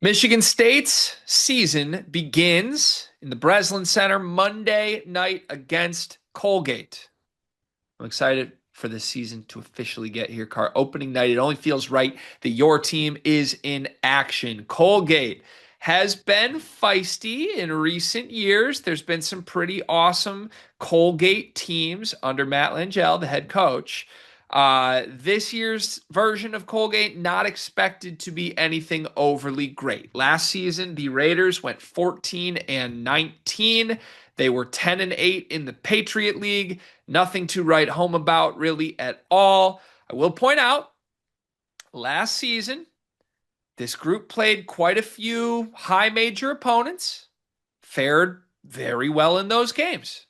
Michigan State's season begins in the Breslin Center Monday night against Colgate. I'm excited for this season to officially get here. Car opening night. It only feels right that your team is in action. Colgate has been feisty in recent years. There's been some pretty awesome Colgate teams under Matt Langell, the head coach. This year's version of Colgate not expected to be anything overly great. Last season, the Raiders went 14 and 19. They were 10 and 8 in the Patriot League. Nothing to write home about really at all. I will point out last season, this group played quite a few high major opponents, fared very well in those games.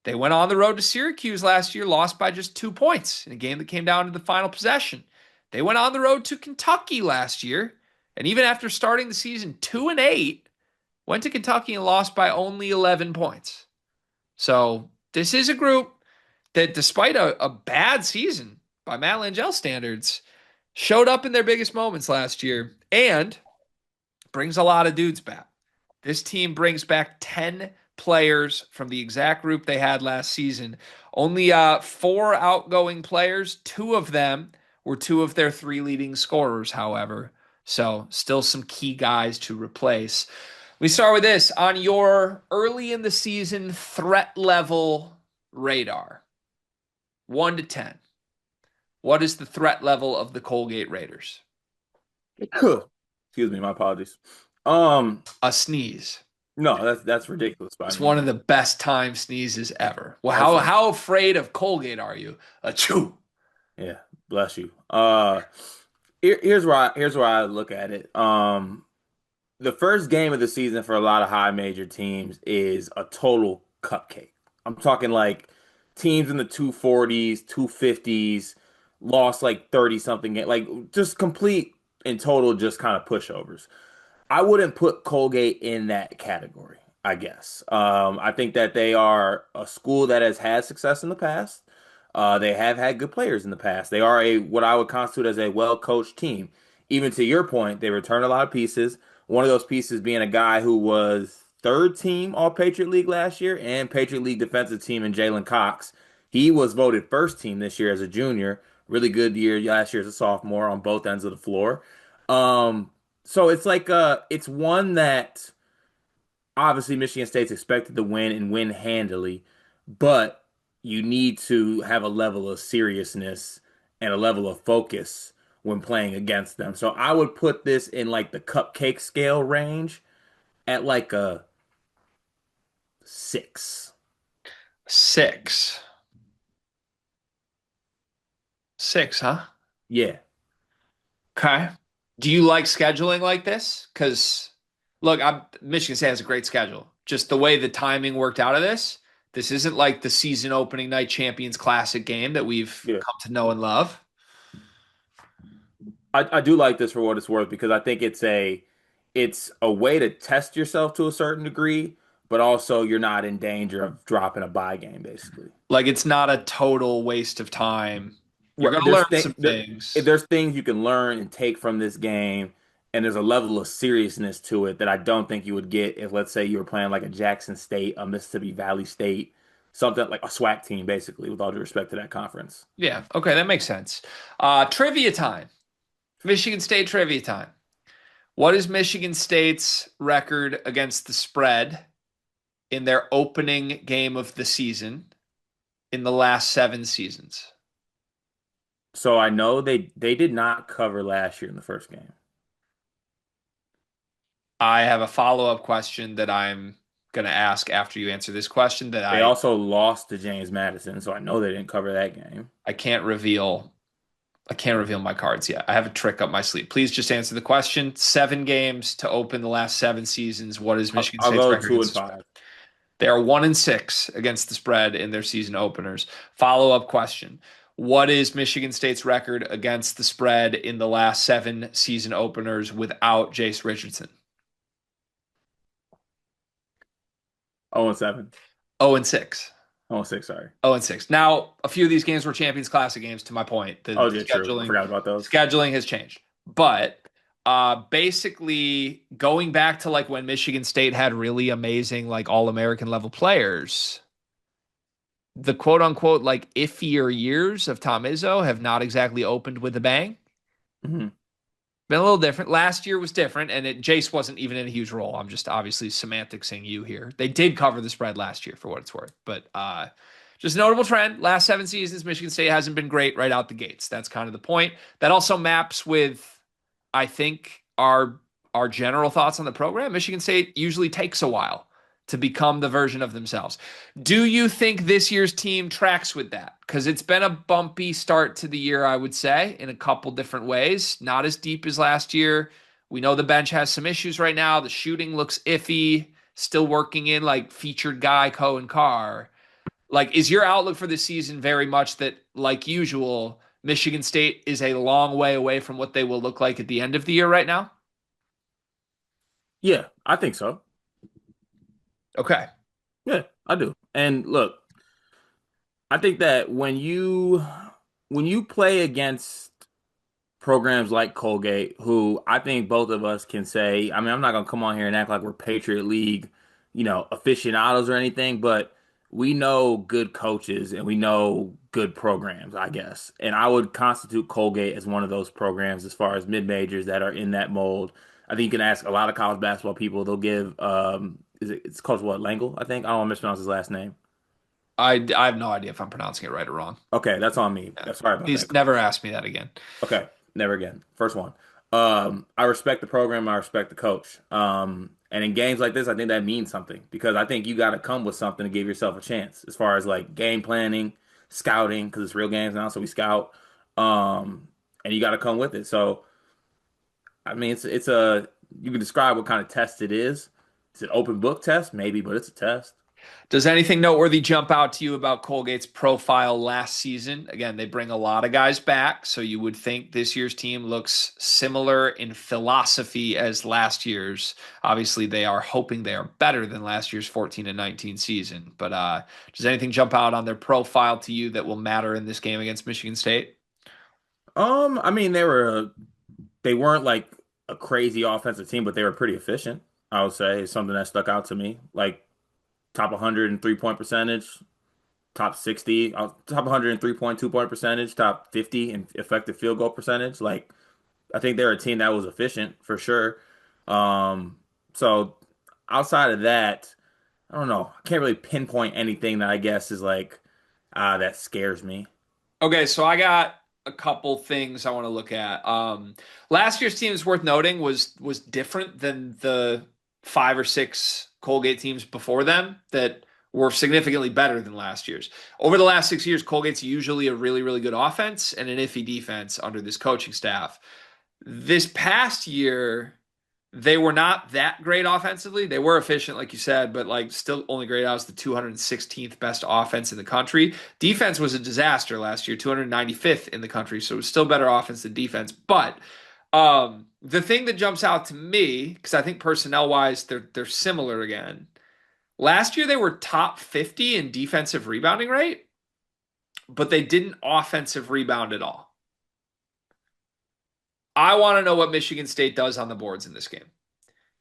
They went on the road to Syracuse last year, lost by just 2 points in a game that came down to the final possession. They went on the road to Kentucky last year, and even after starting the season 2 and 8, went to Kentucky and lost by only 11 points. So this is a group that, despite a bad season by Matt Langell standards, showed up in their biggest moments last year and brings a lot of dudes back. This team brings back 10 players from the exact group they had last season. Only four outgoing players. Two of them were two of their three leading scorers, however. So still some key guys to replace. We start with this. On your early in the season threat level radar, 1 to 10, what is the threat level of the Colgate Raiders? Excuse me, my apologies. A sneeze. No, that's ridiculous by It's me. one of the best time sneezes ever. Well, That's how afraid of Colgate are you? Achoo. yeah, bless you. Here's where I look at it. The first game of the season for a lot of high major teams is a total cupcake. I'm talking like teams in the 240s, 250s, lost like 30 something, like just complete and total just kind of pushovers. I wouldn't put Colgate in that category, I guess. I think that they are a school that has had success in the past. They have had good players in the past. They are a what I would constitute as a well-coached team. Even to your point, they return a lot of pieces. One of those pieces being a guy who was third team All Patriot League last year and Patriot League defensive team in Jalen Cox. He was voted first team this year as a junior. Really good year last year as a sophomore on both ends of the floor. Um, so it's like it's one that obviously Michigan State's expected to win and win handily, but you need to have a level of seriousness and a level of focus when playing against them. So I would put this in like the cupcake scale range at like a 6. 6. 6, huh? Yeah. Okay. Do you like scheduling like this? Because look, Michigan State has a great schedule. Just the way the timing worked out of this isn't like the season opening night Champions Classic game that we've Yeah. come to know and love. I do like this for what it's worth because I think it's a way to test yourself to a certain degree, but also you're not in danger of dropping a bye game, basically. Like it's not a total waste of time. You're Right. gonna learn some things. There's things you can learn and take from this game, and there's a level of seriousness to it that I don't think you would get if, let's say, you were playing like a Jackson State, a Mississippi Valley State, something like a SWAC team, basically, with all due respect to that conference. Yeah, okay, that makes sense. Trivia time. Michigan State trivia time. What is Michigan State's record against the spread in their opening game of the season in the last 7 seasons? So I know they did not cover last year in the first game. I have a follow-up question that I'm going to ask after you answer this question that They I also lost to James Madison, so I know they didn't cover that game. I can't reveal. I can't reveal my cards yet. I have a trick up my sleeve. Please just answer the question. 7 games to open the last 7 seasons. What is Michigan I'll State's go record two against and the spread? five. They are 1-6 against the spread in their season openers. Follow-up question. What is Michigan State's record against the spread in the last 7 season openers without Jace Richardson? 0-7. 0-6. 0-6, sorry. 0-6. Now, a few of these games were Champions Classic games, to my point. The Oh, yeah, true. I scheduling forgot about those. scheduling has changed. But Basically going back to like when Michigan State had really amazing like all-American level players, the quote unquote like iffier years of Tom Izzo have not exactly opened with a bang. Hmm. Been a little different. Last year was different, and Jace wasn't even in a huge role. I'm just obviously semanticsing you here. They did cover the spread last year for what it's worth, but just a notable trend. Last 7 seasons, Michigan State hasn't been great right out the gates. That's kind of the point. That also maps with, I think, our general thoughts on the program. Michigan State usually takes a while to become the version of themselves. Do you think this year's team tracks with that? Because it's been a bumpy start to the year, I would say, in a couple different ways. Not as deep as last year. We know the bench has some issues right now. The shooting looks iffy. Still working in like featured guy Cohen Carr. Like, is your outlook for the season very much that, like usual, Michigan State is a long way away from what they will look like at the end of the year right now? Yeah, I think so. Okay. Yeah, I do. And look, I think that when you play against programs like Colgate, who I think both of us can say, I mean, I'm not gonna come on here and act like we're Patriot League, aficionados or anything, but we know good coaches and we know good programs, I guess. And I would constitute Colgate as one of those programs as far as mid-majors that are in that mold. I think you can ask a lot of college basketball people, they'll give it's Coach what, Langle, I think. I don't want to mispronounce his last name. I have no idea if I'm pronouncing it right or wrong. Okay, that's on me. Yeah. Sorry about that. Please never ask me that again. Okay, never again. First one. I respect the program. I respect the coach. And in games like this, I think that means something because I think you got to come with something to give yourself a chance as far as like game planning, scouting, because it's real games now, so we scout. And you got to come with it. So, I mean, it's a you can describe what kind of test it is. It's an open book test, maybe, but it's a test. Does anything noteworthy jump out to you about Colgate's profile last season? Again, they bring a lot of guys back, so you would think this year's team looks similar in philosophy as last year's. Obviously, they are hoping they are better than last year's 14 and 19 season. But does anything jump out on their profile to you that will matter in this game against Michigan State? I mean, they weren't like a crazy offensive team, but they were pretty efficient. I would say is something that stuck out to me. Like top 100 in 3-point percentage, top 60, top 100 in 3-point, 2-point percentage, top 50 in effective field goal percentage. Like I think they're a team that was efficient for sure. So outside of that, I don't know. I can't really pinpoint anything that I guess is like that scares me. Okay, so I got a couple things I want to look at. Last year's team is worth noting was different than the 5 or 6 Colgate teams before them that were significantly better than last year's. Over the last 6 years, Colgate's usually a really, really good offense and an iffy defense under this coaching staff. This past year, they were not that great offensively. They were efficient, like you said, but like still only grade out as the 216th best offense in the country. Defense was a disaster last year, 295th in the country, so it was still better offense than defense. But the thing that jumps out to me, because I think personnel wise they're similar again. Last year they were top 50 in defensive rebounding rate, but they didn't offensive rebound at all. I want to know what Michigan State does on the boards in this game.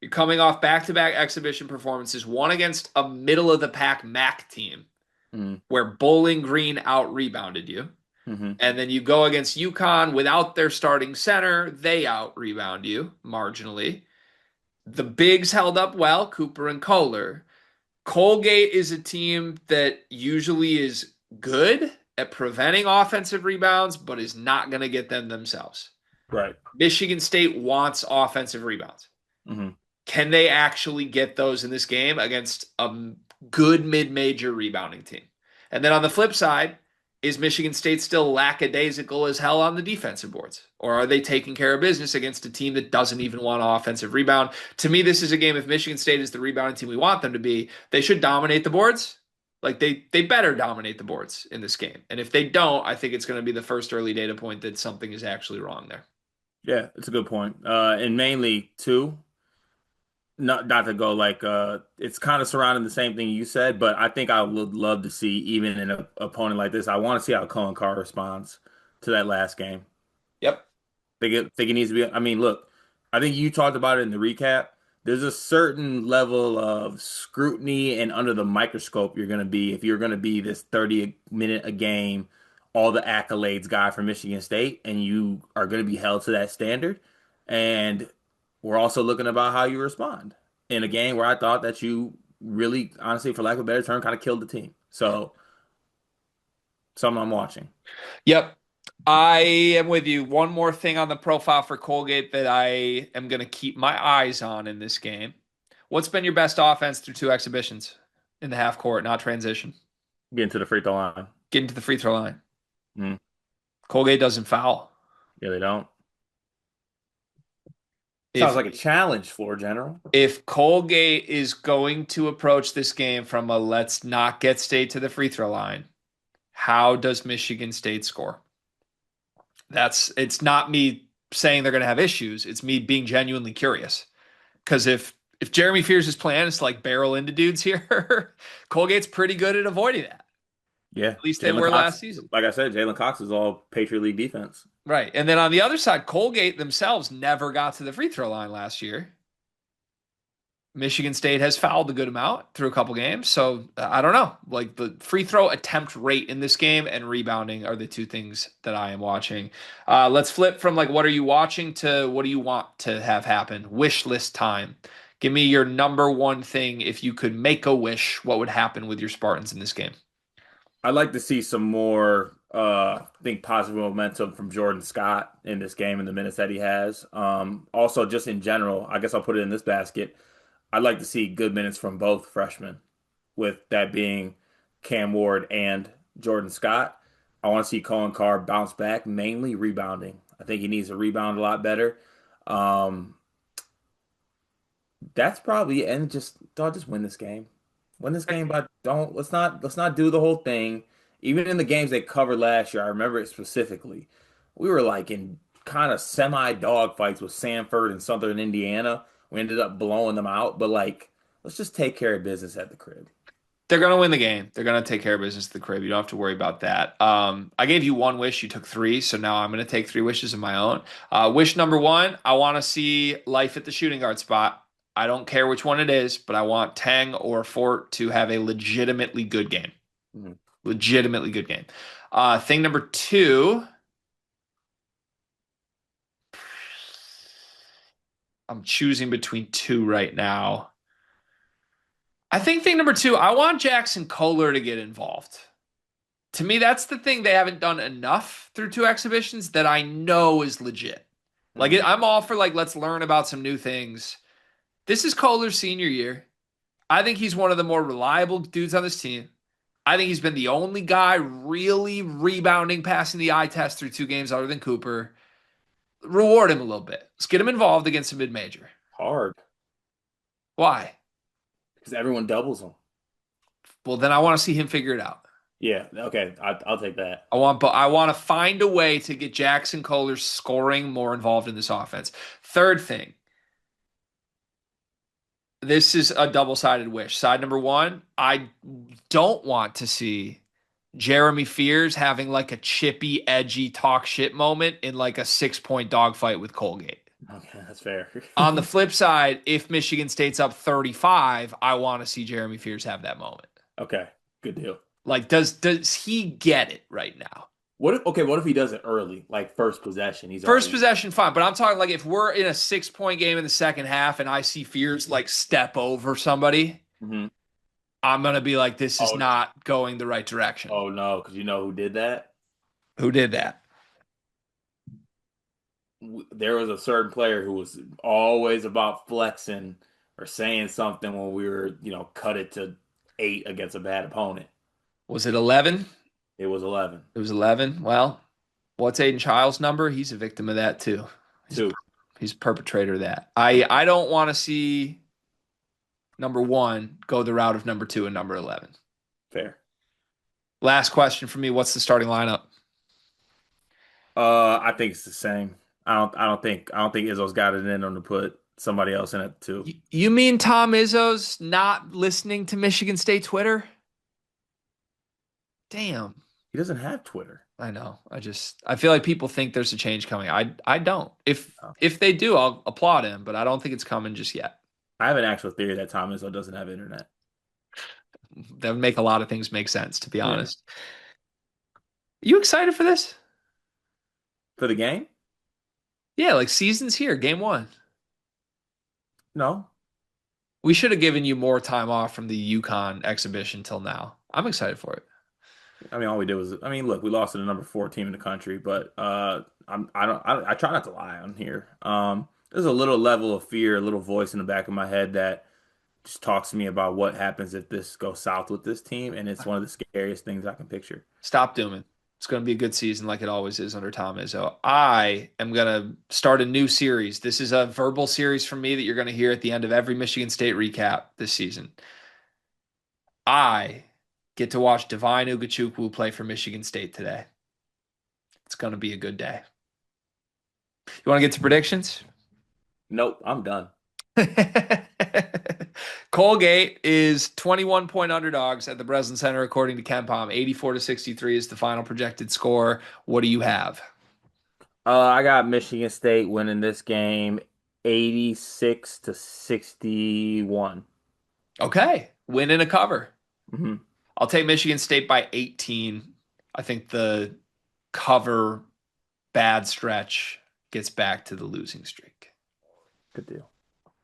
You're coming off back-to-back exhibition performances, one against a middle of the pack MAC team Mm-hmm. where Bowling Green out rebounded you. Mm-hmm. And then you go against UConn without their starting center, they out rebound you marginally. The bigs held up well, Cooper and Kohler. Colgate is a team that usually is good at preventing offensive rebounds, but is not going to get them themselves. Right. Michigan State wants offensive rebounds. Mm-hmm. Can they actually get those in this game against a good mid-major rebounding team? And then on the flip side, is Michigan State still lackadaisical as hell on the defensive boards? Or are they taking care of business against a team that doesn't even want offensive rebound? To me, this is a game, if Michigan State is the rebounding team we want them to be, they should dominate the boards. Like they better dominate the boards in this game. And if they don't, I think it's going to be the first early data point that something is actually wrong there. Yeah, it's a good point. And mainly too, not to go like it's kind of surrounding the same thing you said, but I think I would love to see even in an opponent like this. I want to see how Cohen Carr responds to that last game. Yep. Think it needs to be. I mean, look. I think you talked about it in the recap. There's a certain level of scrutiny and under the microscope you're going to be if you're going to be this 30-minute a game, all the accolades guy from Michigan State, and you are going to be held to that standard. And we're also looking about how you respond in a game where I thought that you really, honestly, for lack of a better term, kind of killed the team. So, something I'm watching. Yep. I am with you. One more thing on the profile for Colgate that I am going to keep my eyes on in this game. What's been your best offense through two exhibitions in the half court, not transition? Getting to the free throw line. Getting to the free throw line. Mm. Colgate doesn't foul. Yeah, they don't. Sounds If like a challenge, floor general. if Colgate is going to approach this game from a let's not get State to the free throw line, how does Michigan State score? It's not me saying they're going to have issues. It's me being genuinely curious. Because if Jeremy Fears' plan is to like barrel into dudes here, Colgate's pretty good at avoiding that. Yeah, At least they Jalen were Cox. last season. Like I said, Jalen Cox is all Patriot League defense. Right. And then on the other side, Colgate themselves never got to the free throw line last year. Michigan State has fouled a good amount through a couple games. So I don't know. Like the free throw attempt rate in this game and rebounding are the two things that I am watching. Let's flip from like what are you watching to what do you want to have happen? Wish list time. Give me your number one thing. If you could make a wish, what would happen with your Spartans in this game? I'd like to see some more, I think, positive momentum from Jordan Scott in this game in the minutes that he has. Also, just in general, I guess I'll put it in this basket. I'd like to see good minutes from both freshmen, with that being Cam Ward and Jordan Scott. I want to see Cohen Carr bounce back, mainly rebounding. I think he needs to rebound a lot better. Um, that's probably it. And just don't just win this game. Win this game, but don't let's not do the whole thing. Even in the games they covered last year, I remember it specifically. We were like in kind of semi dog fights with Sanford and Southern Indiana. We ended up blowing them out, but like let's just take care of business at the crib. They're going to win the game. They're going to take care of business at the crib. You don't have to worry about that. I gave you one wish. You took three. So now I'm going to take three wishes of my own. Wish number one, I want to see life at the shooting guard spot. I don't care which one it is, but I want Tang or Fort to have a legitimately good game. Mhm. Legitimately good game. Thing number two, I'm choosing between two right now. I think thing number two, I want Jackson Kohler to get involved. To me, that's the thing they haven't done enough through two exhibitions that I know is legit. Like Mhm. I'm all for like let's learn about some new things. This is Kohler's senior year. I think he's one of the more reliable dudes on this team. I think he's been the only guy really rebounding, passing the eye test through two games other than Cooper. Reward him a little bit. Let's get him involved against a mid-major. Hard Why? because everyone doubles them. Well, then I want to see him figure it out. Yeah, okay, I'll take that. I want to find a way to get Jackson Kohler scoring more involved in this offense. Third thing, this is a double-sided wish. Side number one, I don't want to see Jeremy Fears having like a chippy, edgy talk shit moment in like a 6-point dogfight with Colgate. Okay, that's fair. On the flip side, if Michigan State's up 35, I want to see Jeremy Fears have that moment. Okay, good deal. Like, does he get it right now? What if he does it early, like first possession? He's First already possession, fine. But I'm talking like if we're in a 6-point game in the second half and I see Fears like step over somebody, Mhm. I'm gonna be like, this is Oh, not going the right direction. oh no, because you know who did that? Who did that? There was a certain player who was always about flexing or saying something when we were, cut it to 8 against a bad opponent. Was it 11? It was 11. It was 11. Well, what's Aiden Child's number? He's a victim of that too. He's 2. he's a perpetrator of that. I don't want to see number one go the route of number two and number 11. Fair. Last question for me. What's the starting lineup? I think it's the same. I don't think Izzo's got it in him to put somebody else in it too. You mean Tom Izzo's not listening to Michigan State Twitter? Damn. He doesn't have Twitter. I know. I feel like people think there's a change coming. I don't. Uh, If they do, I'll applaud him, but I don't think it's coming just yet. I have an actual theory that Tom Izzo doesn't have internet. That would make a lot of things make sense, to be Yeah. honest. You excited for this? For the game? Yeah, like season's here, game one. No. We should have given you more time off from the Yukon exhibition till now. I'm excited for it. I mean, all we did was, I mean, look, we lost to the number 4 team in the country, but I try not to lie on here. There's a little level of fear, a little voice in the back of my head that just talks to me about what happens if this goes south with this team, and it's one of the scariest things I can picture. Stop dooming. It's going to be a good season like it always is under Tom Izzo. I am going to start a new series. This is a verbal series from me that you're going to hear at the end of every Michigan State recap this season. I get to watch Divine Ugachukwu play for Michigan State today. It's going to be a good day. You want to get to predictions? Nope, I'm done. Colgate is 21-point underdogs at the Breslin Center, according to KenPom. 84-63 is the final projected score. What do you have? I got Michigan State winning this game 86 to 61. Okay, win in a cover. Hmm. I'll take Michigan State by 18. I think the cover bad stretch gets back to the losing streak. Good deal.